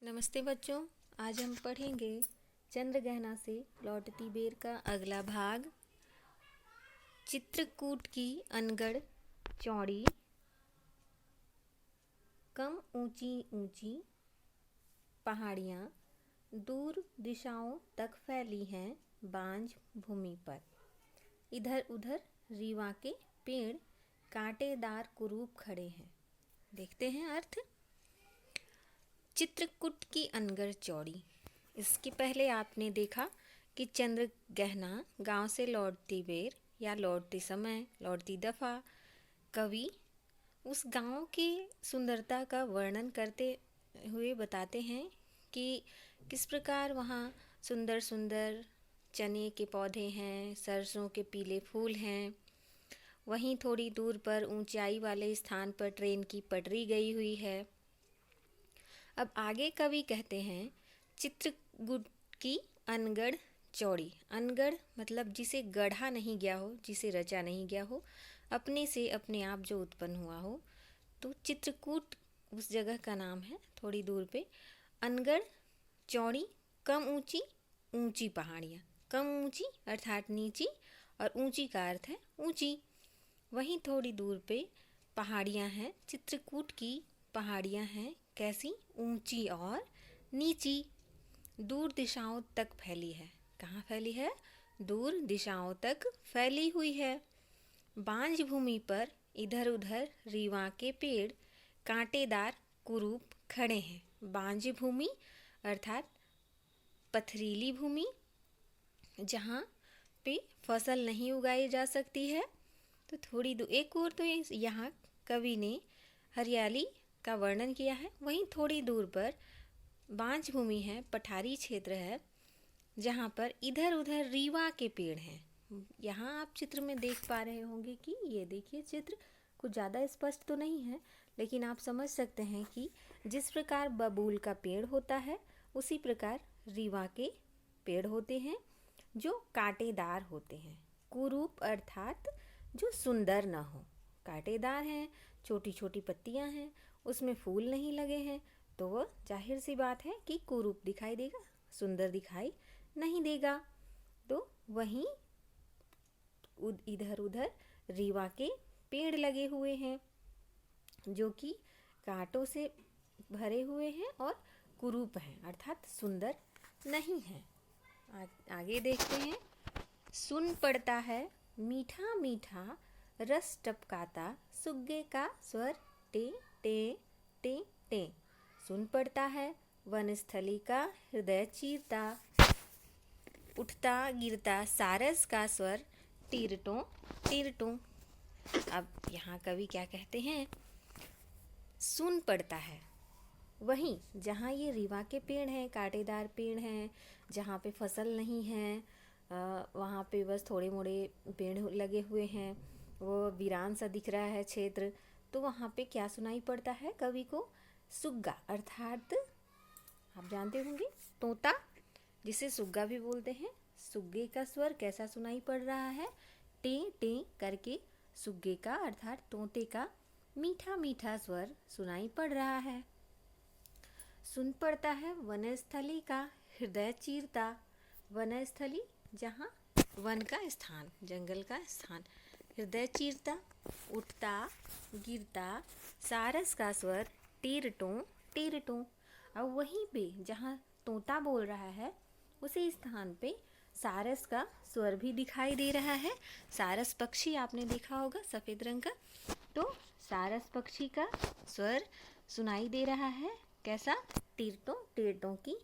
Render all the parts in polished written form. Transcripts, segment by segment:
नमस्ते बच्चों। आज हम पढ़ेंगे चंद्रगहना से लौटती बेर का अगला भाग। चित्रकूट की अनगढ़ चौड़ी, कम ऊंची ऊंची पहाड़ियाँ दूर दिशाओं तक फैली हैं बांझ भूमि पर। इधर उधर रीवा के पेड़ कांटेदार कुरूप खड़े हैं। देखते हैं अर्थ। चित्रकूट की अनगढ़ चौड़ी। इसके पहले आपने देखा कि चंद्रगहना गांव से लौटती बेर या लौटते समय, लौटती दफ़ा कवि उस गांव की सुंदरता का वर्णन करते हुए बताते हैं कि किस प्रकार वहाँ सुंदर सुंदर चने के पौधे हैं, सरसों के पीले फूल हैं। वहीं थोड़ी दूर पर ऊंचाई वाले स्थान पर ट्रेन की पटरी गई हुई है। अब आगे कवि कहते हैं चित्रकूट की अनगढ़ चौड़ी। अनगढ़ मतलब जिसे गढ़ा नहीं गया हो, जिसे रचा नहीं गया हो, अपने से अपने आप जो उत्पन्न हुआ हो, तो चित्रकूट उस जगह का नाम है। थोड़ी दूर पे अनगढ़ चौड़ी, कम ऊंची ऊंची पहाड़ियाँ। कम ऊंची अर्थात नीची, और ऊंची का अर्थ है ऊंची। वहीं थोड़ी दूर पे पहाड़ियाँ हैं। चित्रकूट की पहाड़ियाँ हैं कैसी? ऊंची और नीची, दूर दिशाओं तक फैली है। कहाँ फैली है? दूर दिशाओं तक फैली हुई है। बांझ भूमि पर इधर उधर रीवा के पेड़ कांटेदार कुरूप खड़े हैं। बांझ भूमि अर्थात पथरीली भूमि, जहाँ पे फसल नहीं उगाई जा सकती है। तो थोड़ी दूर एक और तो यहाँ कवि ने हरियाली का वर्णन किया है। वहीं थोड़ी दूर पर बांझ भूमि है, पठारी क्षेत्र है, जहाँ पर इधर उधर रीवा के पेड़ हैं। यहाँ आप चित्र में देख पा रहे होंगे कि ये देखिए, चित्र कुछ ज़्यादा स्पष्ट तो नहीं है, लेकिन आप समझ सकते हैं कि जिस प्रकार बबूल का पेड़ होता है, उसी प्रकार रीवा के पेड़ होते हैं जो कांटेदार होते हैं। कुरूप अर्थात जो सुंदर न हो। कांटेदार हैं, छोटी छोटी पत्तियां हैं, उसमें फूल नहीं लगे हैं, तो वह जाहिर सी बात है कि कुरूप दिखाई देगा, सुंदर दिखाई नहीं देगा। तो वहीं इधर उधर रीवा के पेड़ लगे हुए हैं जो कि कांटों से भरे हुए हैं और कुरूप हैं अर्थात सुंदर नहीं हैं। आगे देखते हैं। सुन पड़ता है मीठा मीठा रस टपकाता सुग्गे का स्वर टे टे टे टे। सुन पड़ता है वनस्थली का हृदय चीरता उठता गिरता सारस का स्वर टीरटों टीरटों। अब यहाँ कवि क्या कहते हैं? सुन पड़ता है, वहीं जहाँ ये रीवा के पेड़ हैं, कांटेदार पेड़ हैं, जहाँ पे फसल नहीं है, वहाँ पे बस थोड़े मोड़े पेड़ लगे हुए हैं, वो वीरान सा दिख रहा है क्षेत्र। तो वहाँ पे क्या सुनाई पड़ता है कवि को? सुग्गा अर्थात आप जानते होंगे तोता, जिसे सुग्गा भी बोलते हैं। सुग्गे का स्वर कैसा सुनाई पड़ रहा है? टे टे करके सुग्गे का अर्थात तोते का मीठा मीठा स्वर सुनाई पड़ रहा है। सुन पड़ता है वनस्थली का हृदय चीरता। वनस्थली जहाँ वन का स्थान, जंगल का स्थान। हृदय चीरता, उठता गिरता सारस का स्वर टीरटों टीरटों। अब वहीं पे जहाँ तोता बोल रहा है, उसी स्थान पे सारस का स्वर भी दिखाई दे रहा है। सारस पक्षी आपने देखा होगा, सफ़ेद रंग का। तो सारस पक्षी का स्वर सुनाई दे रहा है। कैसा? टीरटों टीरटों की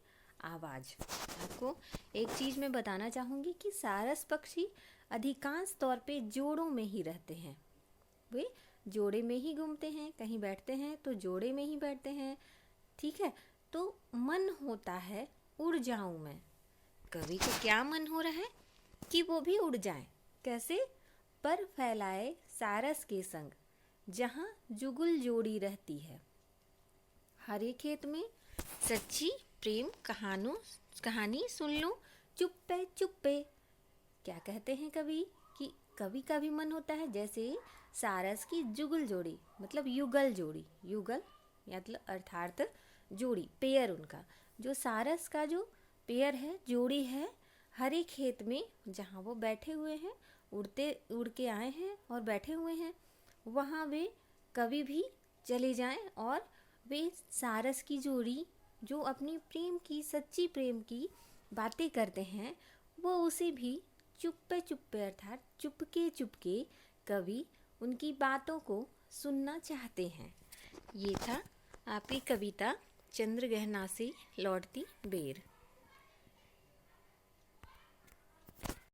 आवाज़। आपको एक चीज़ मैं बताना चाहूँगी कि सारस पक्षी अधिकांश तौर पे जोड़ों में ही रहते हैं। वे जोड़े में ही घूमते हैं, कहीं बैठते हैं तो जोड़े में ही बैठते हैं। ठीक है, तो मन होता है उड़ जाऊं मैं। कवि को क्या मन हो रहा है? कि वो भी उड़ जाए। कैसे? पर फैलाए सारस के संग, जहाँ जुगुल जोड़ी रहती है। हरे खेत में सच्ची प्रेम कहानी सुन लूं चुप्पे चुप्पे। क्या कहते हैं कवि? कि कवि का भी मन होता है जैसे सारस की जुगल जोड़ी, मतलब युगल जोड़ी। युगल मतलब अर्थात जोड़ी, पेयर उनका, जो सारस का जो पेयर है, जोड़ी है, हरे खेत में जहाँ वो बैठे हुए हैं, उड़ के आए हैं और बैठे हुए हैं, वहाँ वे कभी भी चले जाएं और वे सारस की जोड़ी जो अपनी प्रेम की, सच्ची प्रेम की बातें करते हैं, वो उसे भी चुप्पे चुप्पे अर्थात चुपके चुपके कभी उनकी बातों को सुनना चाहते हैं। ये था आपकी कविता चंद्रग्रहण से लौटती बेर।